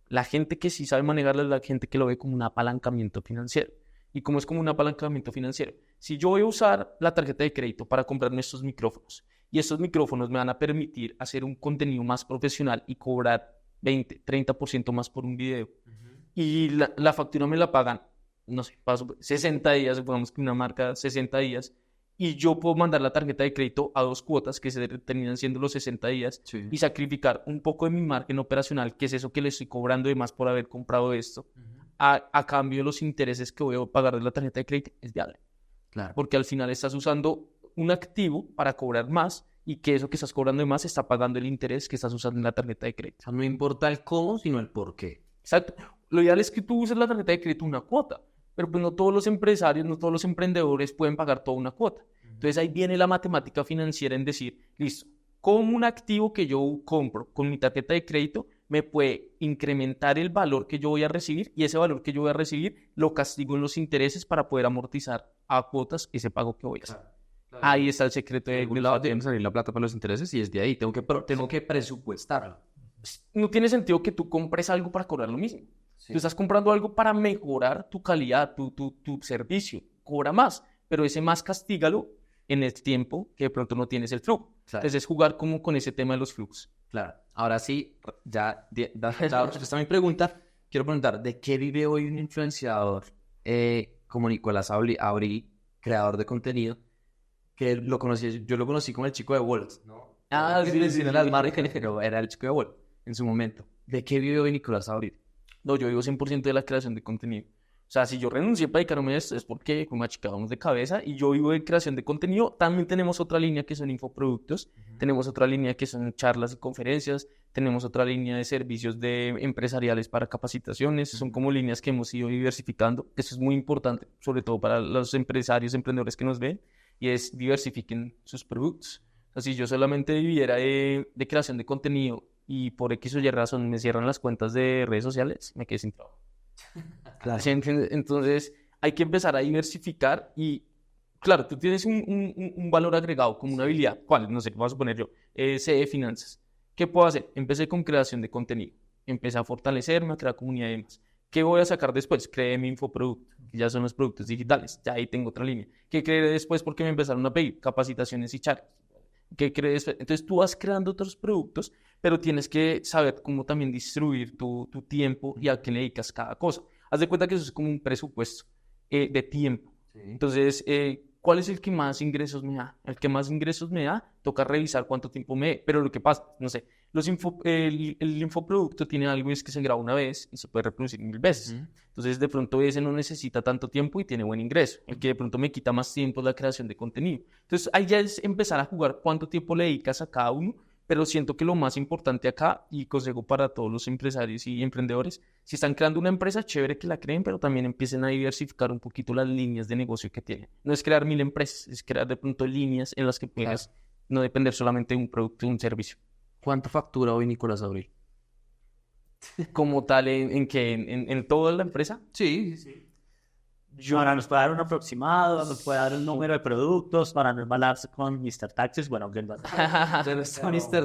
La gente que sí sabe manejarla es la gente que lo ve como un apalancamiento financiero. ¿Y cómo es como un apalancamiento financiero? Si yo voy a usar la tarjeta de crédito para comprarme estos micrófonos, y estos micrófonos me van a permitir hacer un contenido más profesional y cobrar 20, 30% más por un video. Y la factura me la pagan, no sé, 60 días, supongamos que una marca 60 días, y yo puedo mandar la tarjeta de crédito a 2 cuotas que se terminan siendo los 60 días y sacrificar un poco de mi margen operacional, que es eso que le estoy cobrando de más por haber comprado esto, a cambio de los intereses que voy a pagar de la tarjeta de crédito, es viable. Claro. Porque al final estás usando un activo para cobrar más y que eso que estás cobrando de más está pagando el interés que estás usando en la tarjeta de crédito. O sea, no importa el cómo, sino el por qué. Exacto. Lo ideal es que tú uses la tarjeta de crédito una cuota, pero pues no todos los empresarios, no todos los emprendedores pueden pagar toda una cuota. Entonces ahí viene la matemática financiera en decir, listo, como un activo que yo compro con mi tarjeta de crédito me puede incrementar el valor que yo voy a recibir y ese valor que yo voy a recibir lo castigo en los intereses para poder amortizar a cuotas ese pago que voy a hacer. Claro. Ahí está el secreto de lado. Tiene que salir la plata para los intereses y es de ahí. Tengo que presupuestarlo. No tiene sentido que tú compres algo para cobrar lo mismo. Sí. Tú estás comprando algo para mejorar tu calidad, tu servicio. Cobra más, pero ese más castígalo en el tiempo que de pronto no tienes el flujo. Claro. Entonces es jugar como con ese tema de los flujos. Claro. Ahora sí, ya respuesta a mi pregunta, quiero preguntar, ¿de qué vive hoy un influenciador como Nicolás Abril, creador de contenido? Que yo lo conocí como el chico de Walt, ¿no? Sí, las marcas, pero era el chico de Walt en su momento. ¿De qué vive hoy Nicolás Abril? No, yo vivo 100% de la creación de contenido. O sea, si yo renuncié para dedicarme a esto es porque como achicábamos de cabeza y yo vivo de creación de contenido. También tenemos otra línea que son infoproductos, tenemos otra línea que son charlas y conferencias, tenemos otra línea de servicios empresariales para capacitaciones. Son como líneas que hemos ido diversificando. Eso es muy importante, sobre todo para los empresarios, emprendedores que nos ven, y es diversifiquen sus productos. O sea, si yo solamente viviera de creación de contenido y por X o Y razón me cierran las cuentas de redes sociales, me quedé sin trabajo. Claro. ¿Sí entiendes? Entonces hay que empezar a diversificar y, claro, tú tienes un valor agregado como una habilidad. ¿Cuál? No sé, voy a suponer yo. Sé de finanzas. ¿Qué puedo hacer? Empecé con creación de contenido. Empecé a fortalecerme, a crear comunidad y demás. ¿Qué voy a sacar después? Creé mi infoproducto, que ya son los productos digitales. Ya ahí tengo otra línea. ¿Qué creé después? Porque me empezaron a pedir capacitaciones y charlas. ¿Qué creé después? Entonces tú vas creando otros productos, pero tienes que saber cómo también distribuir tu tiempo y a qué le dedicas cada cosa. Haz de cuenta que eso es como un presupuesto de tiempo. Sí. Entonces, ¿cuál es el que más ingresos me da? El que más ingresos me da, toca revisar cuánto tiempo me dé. Pero lo que pasa, no sé, el infoproducto tiene algo y es que se graba una vez y se puede reproducir 1000 veces. Entonces, de pronto ese no necesita tanto tiempo y tiene buen ingreso. El que de pronto me quita más tiempo es la creación de contenido. Entonces, ahí ya es empezar a jugar cuánto tiempo le dedicas a cada uno. Pero siento que lo más importante acá, y consejo para todos los empresarios y emprendedores, si están creando una empresa, chévere que la creen, pero también empiecen a diversificar un poquito las líneas de negocio que tienen. No es crear 1000 empresas, es crear de pronto líneas en las que puedas no depender solamente de un producto o un servicio. ¿Cuánto factura hoy Nicolás Abril? Como tal, ¿en toda la empresa? Sí, sí. Ahora nos puede dar un aproximado, nos puede dar un número de productos para no embalarse con Mr. Taxes. Bueno, que Mr.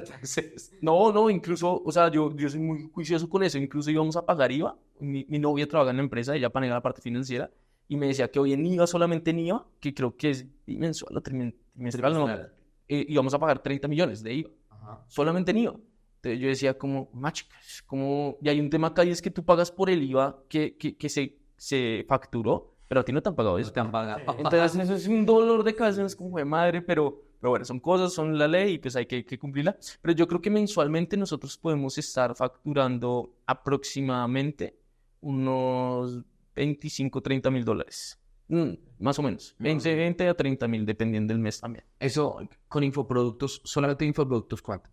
Taxes. No, incluso, o sea, yo soy muy juicioso con eso. Incluso íbamos a pagar IVA. Mi novia trabaja en la empresa, ella maneja la parte financiera. Y me decía que hoy en IVA, solamente en IVA, que creo que es mensual o trimestral, no, íbamos a pagar 30 millones de IVA. Ajá. Solamente en IVA. Entonces yo decía como, machicas, como... Y hay un tema acá y es que tú pagas por el IVA que se facturó, pero a ti no te han pagado eso. No te han pagado. Entonces eso es un dolor de cabeza, es como de madre, pero bueno, son cosas, son la ley y pues hay que cumplirla. Pero yo creo que mensualmente nosotros podemos estar facturando aproximadamente unos 25, 30 mil dólares. Más o menos. 20 a 30 mil, dependiendo del mes también. Eso con infoproductos, solamente infoproductos, ¿cuánto?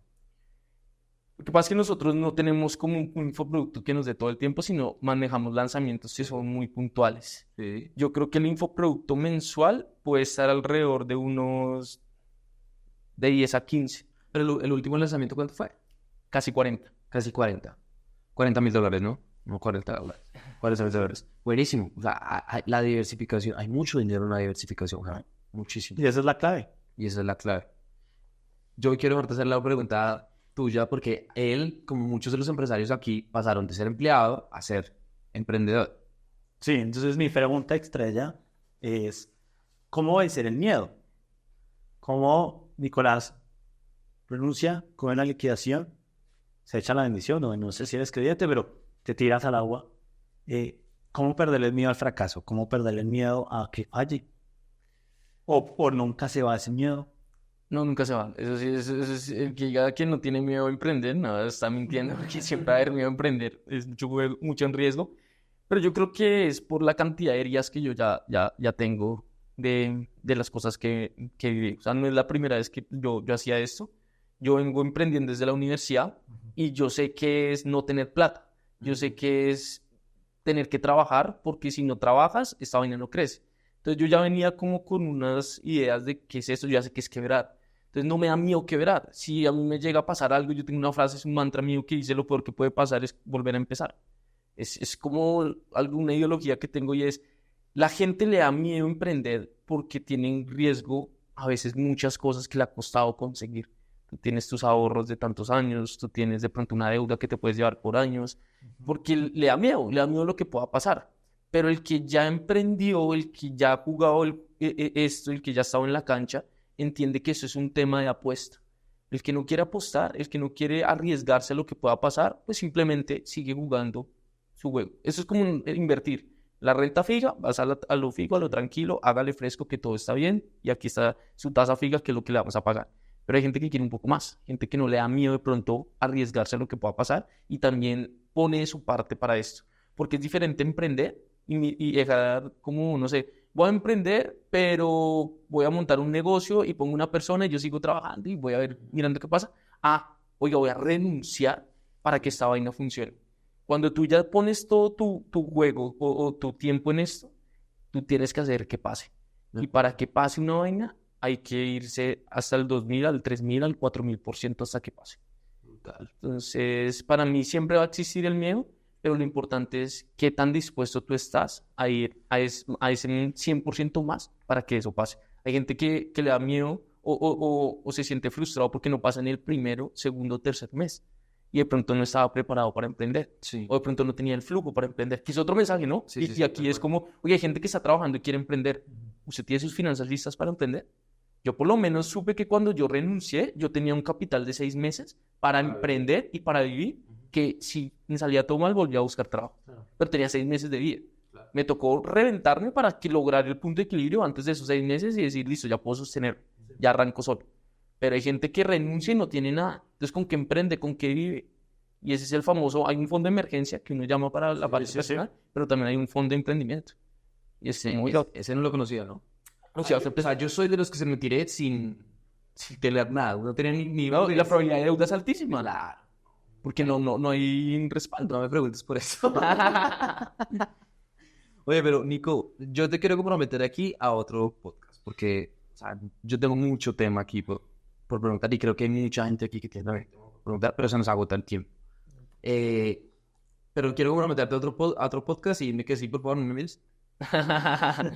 Lo que pasa es que nosotros no tenemos como un infoproducto que nos dé todo el tiempo, sino manejamos lanzamientos que son muy puntuales. Sí. Yo creo que el infoproducto mensual puede estar alrededor de unos de 10 a 15, Pero el último lanzamiento, ¿cuánto fue? casi 40. Casi 40. $40,000, ¿no? No, $40. $40,000. Buenísimo. O sea, la diversificación, hay mucho dinero en la diversificación, Jaime. Muchísimo. Y esa es la clave. Y esa es la clave. Yo quiero ahorita hacer la pregunta tuya porque él, como muchos de los empresarios aquí, pasaron de ser empleado a ser emprendedor. Sí, entonces mi pregunta estrella es, ¿cómo vencer el miedo? ¿Cómo Nicolás renuncia, con la liquidación, se echa la bendición? No sé si eres creyente, pero te tiras al agua. ¿Cómo perderle el miedo al fracaso? ¿Cómo perderle el miedo a que falle? ¿O nunca se va ese miedo? No, nunca se va. Eso sí, eso es el que diga que no tiene miedo a emprender, nada, está mintiendo, porque siempre va a haber miedo a emprender, es mucho en riesgo. Pero yo creo que es por la cantidad de heridas que yo ya tengo de las cosas que viví. O sea, no es la primera vez que yo hacía esto. Yo vengo emprendiendo desde la universidad y yo sé que es no tener plata. Yo sé que es tener que trabajar, porque si no trabajas, esta vaina no crece. Entonces yo ya venía como con unas ideas de qué es eso, yo ya sé que es quebrar. Entonces no me da miedo quebrar. Si a mí me llega a pasar algo, yo tengo una frase, es un mantra mío que dice: lo peor que puede pasar es volver a empezar. Es como alguna ideología que tengo y es, la gente le da miedo emprender porque tiene en riesgo a veces muchas cosas que le ha costado conseguir. Tú tienes tus ahorros de tantos años, tú tienes de pronto una deuda que te puedes llevar por años, porque le da miedo lo que pueda pasar. Pero el que ya emprendió, el que ya ha jugado esto, el que ya ha estado en la cancha, entiende que eso es un tema de apuesta. El que no quiere apostar, el que no quiere arriesgarse a lo que pueda pasar, pues simplemente sigue jugando su juego. Eso es como invertir. La renta fija, vas a lo fijo, a lo tranquilo, hágale fresco que todo está bien y aquí está su tasa fija, que es lo que le vamos a pagar. Pero hay gente que quiere un poco más, gente que no le da miedo de pronto arriesgarse a lo que pueda pasar y también pone de su parte para esto. porque es diferente emprender y dejar como, no sé, voy a emprender, pero voy a montar un negocio y pongo una persona y yo sigo trabajando y voy a ver, mirando qué pasa. Oiga, voy a renunciar para que esta vaina funcione. Cuando tú ya pones todo tu juego o tu tiempo en esto, tú tienes que hacer que pase. Y para que pase una vaina, hay que irse hasta el 2000, al 3000, al 4000% hasta que pase. Entonces, para mí siempre va a existir el miedo, pero lo importante es qué tan dispuesto tú estás a ir a ese 100% más para que eso pase. Hay gente que le da miedo o se siente frustrado porque no pasa en el primero, segundo, tercer mes. Y de pronto no estaba preparado para emprender. Sí. O de pronto no tenía el flujo para emprender. Que es otro mensaje, ¿no? Sí, y aquí es como, oye, hay gente que está trabajando y quiere emprender. ¿Usted tiene sus finanzas listas para emprender? Yo por lo menos supe que cuando yo renuncié, yo tenía un capital de 6 meses para emprender y para vivir, que si me salía todo mal, volvía a buscar trabajo. Pero tenía 6 meses de vida. Me tocó reventarme para lograr el punto de equilibrio antes de esos 6 meses y decir, listo, ya puedo sostener, ya arranco solo. Pero hay gente que renuncia y no tiene nada. Entonces, ¿con qué emprende? ¿Con qué vive? Y ese es el famoso, hay un fondo de emergencia que uno llama para la parte personal, pero también hay un fondo de emprendimiento. Y ese no lo conocía, ¿no? O sea, yo soy de los que se me tiré sin tener nada. No tenía ni No, y la probabilidad de deuda es altísima. Claro. Porque no hay respaldo. No me preguntes por eso. Oye, pero Nico, yo te quiero comprometer aquí a otro podcast, porque o sea, yo tengo mucho tema aquí por preguntar y creo que hay mucha gente aquí que tiene también por preguntar, pero se nos agota el tiempo. Pero quiero comprometerte a otro podcast y dime que sí, por favor, no me mires.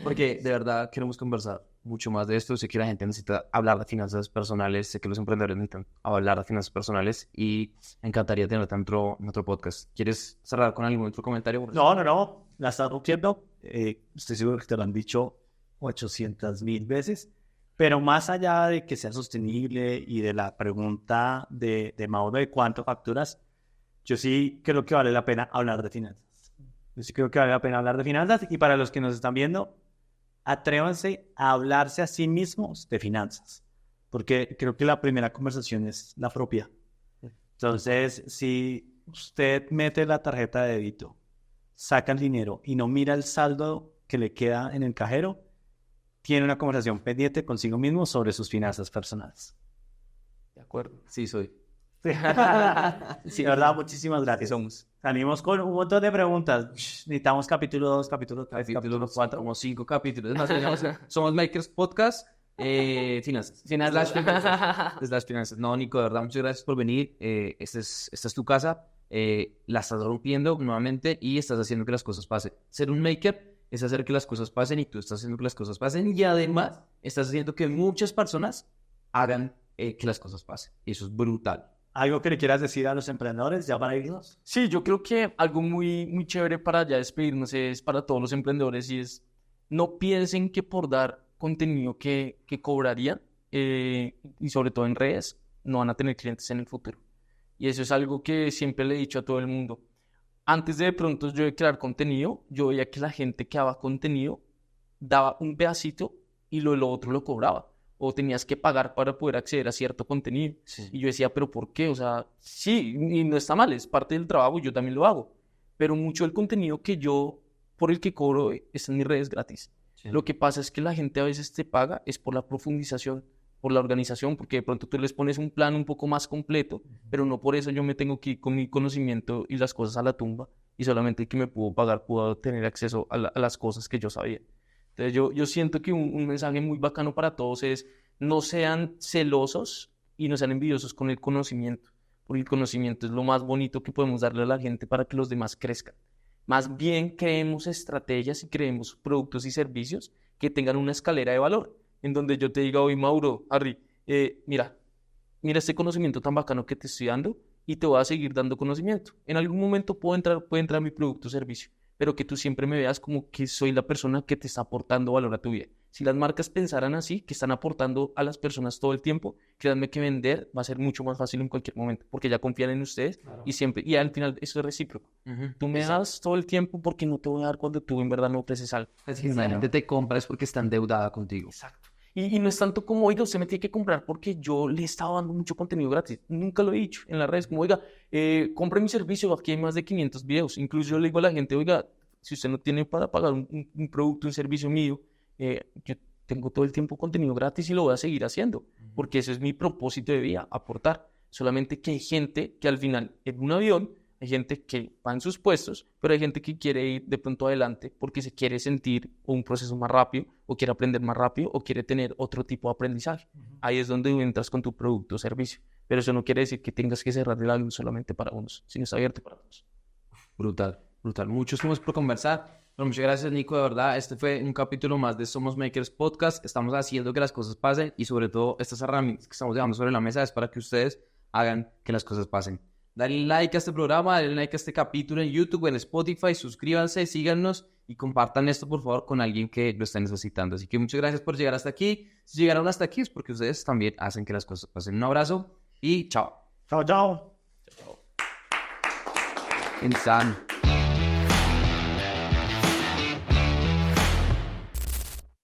Porque de verdad queremos conversar mucho más de esto. Sé que la gente necesita hablar de finanzas personales, sé que los emprendedores necesitan hablar de finanzas personales y me encantaría tenerte en otro podcast. ¿Quieres cerrar con algún otro comentario? No, la estás rompiendo. Estoy seguro que te lo han dicho 800,000 veces, pero más allá de que sea sostenible y de la pregunta de Mauro de cuánto facturas, yo sí creo que vale la pena hablar de finanzas. Yo sí creo que vale la pena hablar de finanzas y para los que nos están viendo, atrévanse a hablarse a sí mismos de finanzas, porque creo que la primera conversación es la propia. Entonces, si usted mete la tarjeta de débito, saca el dinero y no mira el saldo que le queda en el cajero, tiene una conversación pendiente consigo mismo sobre sus finanzas personales. De acuerdo. Sí, soy. Sí, de verdad, muchísimas gracias. Salimos con un montón de preguntas. Necesitamos capítulo 2, capítulo 3, capítulo 4. Como 5 capítulos. Es más, somos Makers Podcast. Finanzas. Las finanzas. No, Nico, de verdad, muchas gracias por venir. Esta es tu casa. La estás rompiendo nuevamente y estás haciendo que las cosas pasen. Ser un maker es hacer que las cosas pasen y tú estás haciendo que las cosas pasen y además estás haciendo que muchas personas hagan que las cosas pasen. Y eso es brutal. ¿Algo que le quieras decir a los emprendedores ya para irnos? Sí, yo creo que algo muy, muy chévere para ya despedirnos es para todos los emprendedores y es no piensen que por dar contenido que cobrarían y sobre todo en redes no van a tener clientes en el futuro. Y eso es algo que siempre le he dicho a todo el mundo. Antes de pronto yo de crear contenido, yo veía que la gente que daba contenido daba un pedacito y lo otro lo cobraba. O tenías que pagar para poder acceder a cierto contenido. Sí. Y yo decía, ¿pero por qué? O sea, sí, y no está mal, es parte del trabajo y yo también lo hago. Pero mucho del contenido por el que cobro, está en mis redes gratis. Sí. Lo que pasa es que la gente a veces te paga es por la profundización, por la organización, porque de pronto tú les pones un plan un poco más completo, pero no por eso yo me tengo que ir con mi conocimiento y las cosas a la tumba, y solamente el que me pudo pagar pudo tener acceso a las cosas que yo sabía. Entonces yo siento que un mensaje muy bacano para todos es no sean celosos y no sean envidiosos con el conocimiento, porque el conocimiento es lo más bonito que podemos darle a la gente para que los demás crezcan. Más bien creemos estrategias y creemos productos y servicios que tengan una escalera de valor, en donde yo te diga hoy, Mauro, Harry, mira este conocimiento tan bacano que te estoy dando y te voy a seguir dando conocimiento. En algún momento puede entrar mi producto o servicio, pero que tú siempre me veas como que soy la persona que te está aportando valor a tu vida. Si las marcas pensaran así, que están aportando a las personas todo el tiempo, créanme que vender va a ser mucho más fácil en cualquier momento, porque ya confían en ustedes. Claro. Y al final eso es recíproco. Tú me das todo el tiempo porque no te voy a dar cuando tú en verdad no ofreces algo. Si la gente te compra es porque está endeudada contigo. Exacto. Y no es tanto como, oiga, usted me tiene que comprar porque yo le he estado dando mucho contenido gratis. Nunca lo he dicho en las redes, como, oiga, compre mi servicio, aquí hay más de 500 videos. Incluso yo le digo a la gente, oiga, si usted no tiene para pagar un producto, un servicio mío, yo tengo todo el tiempo contenido gratis y lo voy a seguir haciendo, porque ese es mi propósito de vida, aportar. Solamente que hay gente que al final, en un avión, hay gente que va en sus puestos, pero hay gente que quiere ir de pronto adelante porque se quiere sentir un proceso más rápido, o quiere aprender más rápido, o quiere tener otro tipo de aprendizaje. Ahí es donde entras con tu producto o servicio. Pero eso no quiere decir que tengas que cerrar el álbum solamente para unos, sino está abierto para todos. Brutal, brutal. Muchos temas por conversar. Bueno, muchas gracias, Nico, de verdad. Este fue un capítulo más de Somos Makers Podcast. Estamos haciendo que las cosas pasen y sobre todo estas herramientas que estamos dejando sobre la mesa es para que ustedes hagan que las cosas pasen. Dale like a este programa, dale like a este capítulo en YouTube, en Spotify, suscríbanse, síganos y compartan esto, por favor, con alguien que lo esté necesitando. Así que muchas gracias por llegar hasta aquí. Si llegaron hasta aquí es porque ustedes también hacen que las cosas pasen. Un abrazo y chao. Chao, chao. Insano.